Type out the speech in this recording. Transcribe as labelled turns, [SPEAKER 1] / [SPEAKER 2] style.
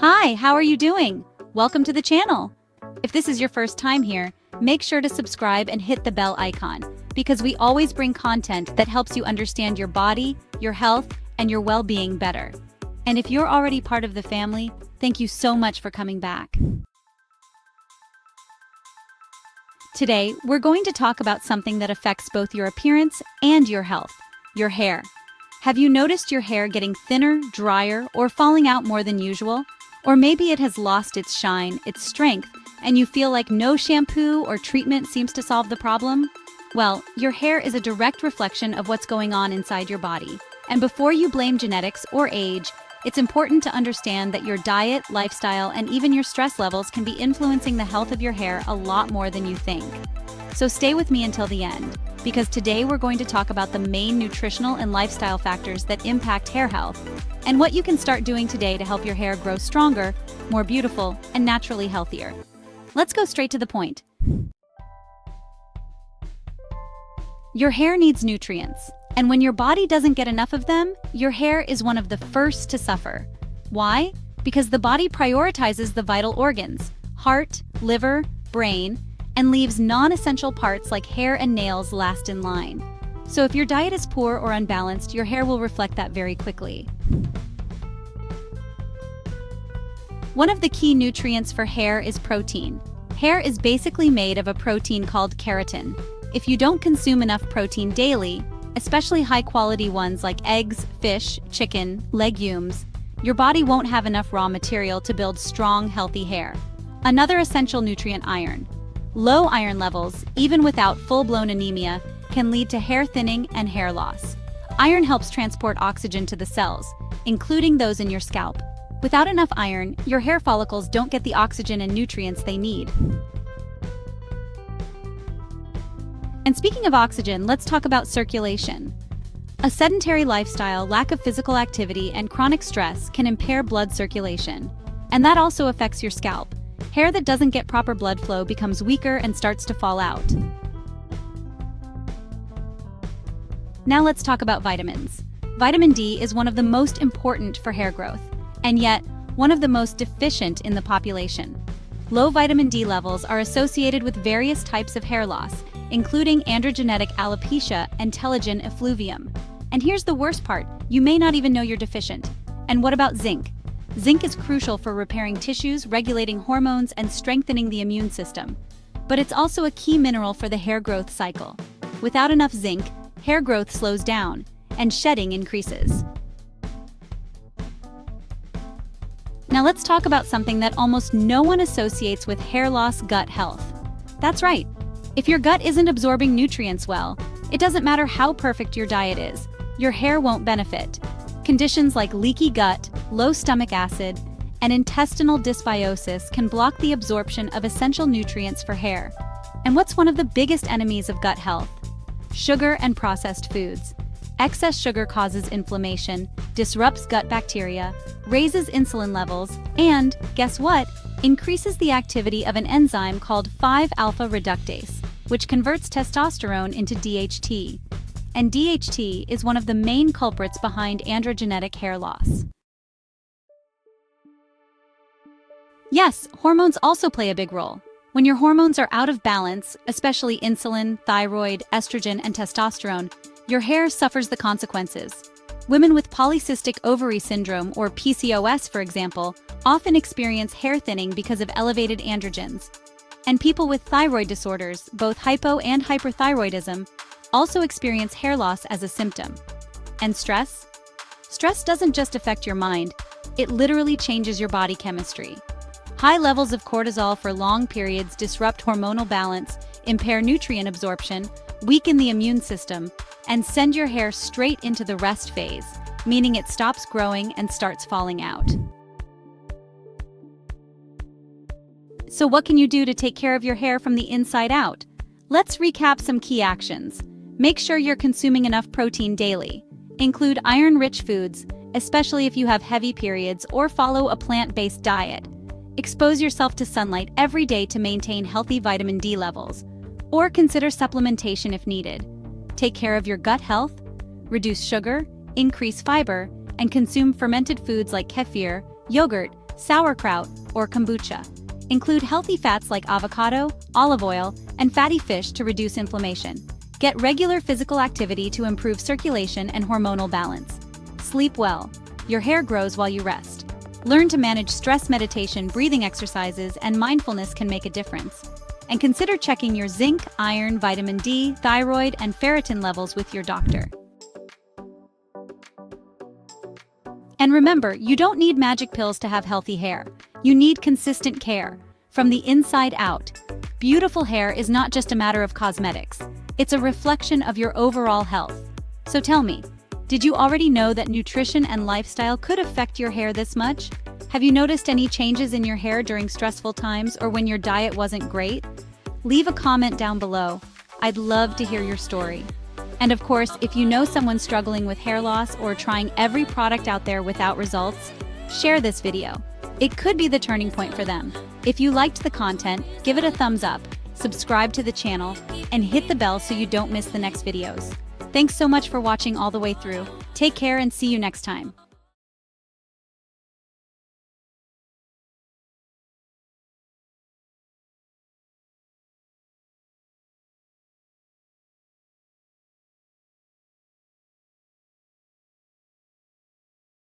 [SPEAKER 1] Hi, how are you doing? Welcome to the channel. If this is your first time here, make sure to subscribe and hit the bell icon because we always bring content that helps you understand your body, your health, and your well-being better. And if you're already part of the family, thank you so much for coming back. Today, we're going to talk about something that affects both your appearance and your health, your hair. Have you noticed your hair getting thinner, drier, or falling out more than usual? Or maybe it has lost its shine, its strength, and you feel like no shampoo or treatment seems to solve the problem? Well, your hair is a direct reflection of what's going on inside your body. And before you blame genetics or age, it's important to understand that your diet, lifestyle, and even your stress levels can be influencing the health of your hair a lot more than you think. So stay with me until the end, because today we're going to talk about the main nutritional and lifestyle factors that impact hair health, and what you can start doing today to help your hair grow stronger, more beautiful, and naturally healthier. Let's go straight to the point. Your hair needs nutrients, and when your body doesn't get enough of them, your hair is one of the first to suffer. Why? Because the body prioritizes the vital organs, heart, liver, brain, and leaves non-essential parts like hair and nails last in line. So if your diet is poor or unbalanced, your hair will reflect that very quickly. One of the key nutrients for hair is protein. Hair is basically made of a protein called keratin. If you don't consume enough protein daily, especially high-quality ones like eggs, fish, chicken, legumes, your body won't have enough raw material to build strong, healthy hair. Another essential nutrient, iron. Low iron levels, even without full-blown anemia, can lead to hair thinning and hair loss. Iron helps transport oxygen to the cells, including those in your scalp. Without enough iron, your hair follicles don't get the oxygen and nutrients they need. And speaking of oxygen, let's talk about circulation. A sedentary lifestyle, lack of physical activity, and chronic stress can impair blood circulation. And that also affects your scalp. Hair that doesn't get proper blood flow becomes weaker and starts to fall out. Now let's talk about vitamins. Vitamin D is one of the most important for hair growth, and yet one of the most deficient in the population. Low vitamin D levels are associated with various types of hair loss, including androgenetic alopecia and telogen effluvium. And here's the worst part, you may not even know you're deficient. And what about zinc? Zinc is crucial for repairing tissues, regulating hormones, and strengthening the immune system. But it's also a key mineral for the hair growth cycle. Without enough zinc, hair growth slows down, and shedding increases. Now let's talk about something that almost no one associates with hair loss: gut health. That's right. If your gut isn't absorbing nutrients well, it doesn't matter how perfect your diet is, your hair won't benefit. Conditions like leaky gut, low stomach acid, and intestinal dysbiosis can block the absorption of essential nutrients for hair. And what's one of the biggest enemies of gut health? Sugar and processed foods. Excess sugar causes inflammation, disrupts gut bacteria, raises insulin levels, and, guess what? Increases the activity of an enzyme called 5-alpha reductase, which converts testosterone into DHT. And DHT is one of the main culprits behind androgenetic hair loss. Yes, hormones also play a big role. When your hormones are out of balance, especially insulin, thyroid, estrogen, and testosterone, your hair suffers the consequences. Women with polycystic ovary syndrome, or PCOS for example, often experience hair thinning because of elevated androgens. And people with thyroid disorders, both hypo and hyperthyroidism, also experience hair loss as a symptom. And stress? Stress doesn't just affect your mind, it literally changes your body chemistry. High levels of cortisol for long periods disrupt hormonal balance, impair nutrient absorption, weaken the immune system, and send your hair straight into the rest phase, meaning it stops growing and starts falling out. So what can you do to take care of your hair from the inside out? Let's recap some key actions. Make sure you're consuming enough protein daily. Include iron-rich foods, especially if you have heavy periods, or follow a plant-based diet. Expose yourself to sunlight every day to maintain healthy vitamin D levels, or consider supplementation if needed. Take care of your gut health, reduce sugar, increase fiber, and consume fermented foods like kefir, yogurt, sauerkraut, or kombucha. Include healthy fats like avocado, olive oil, and fatty fish to reduce inflammation. Get regular physical activity to improve circulation and hormonal balance. Sleep well. Your hair grows while you rest. Learn to manage stress. Meditation, breathing exercises, and mindfulness can make a difference. And consider checking your zinc, iron, vitamin D, thyroid, and ferritin levels with your doctor. And remember, you don't need magic pills to have healthy hair. You need consistent care, from the inside out. Beautiful hair is not just a matter of cosmetics. It's a reflection of your overall health. So tell me, did you already know that nutrition and lifestyle could affect your hair this much? Have you noticed any changes in your hair during stressful times or when your diet wasn't great? Leave a comment down below. I'd love to hear your story. And of course, if you know someone struggling with hair loss or trying every product out there without results, share this video. It could be the turning point for them. If you liked the content, give it a thumbs up, subscribe to the channel, and hit the bell so you don't miss the next videos. Thanks so much for watching all the way through. Take care and see you next time.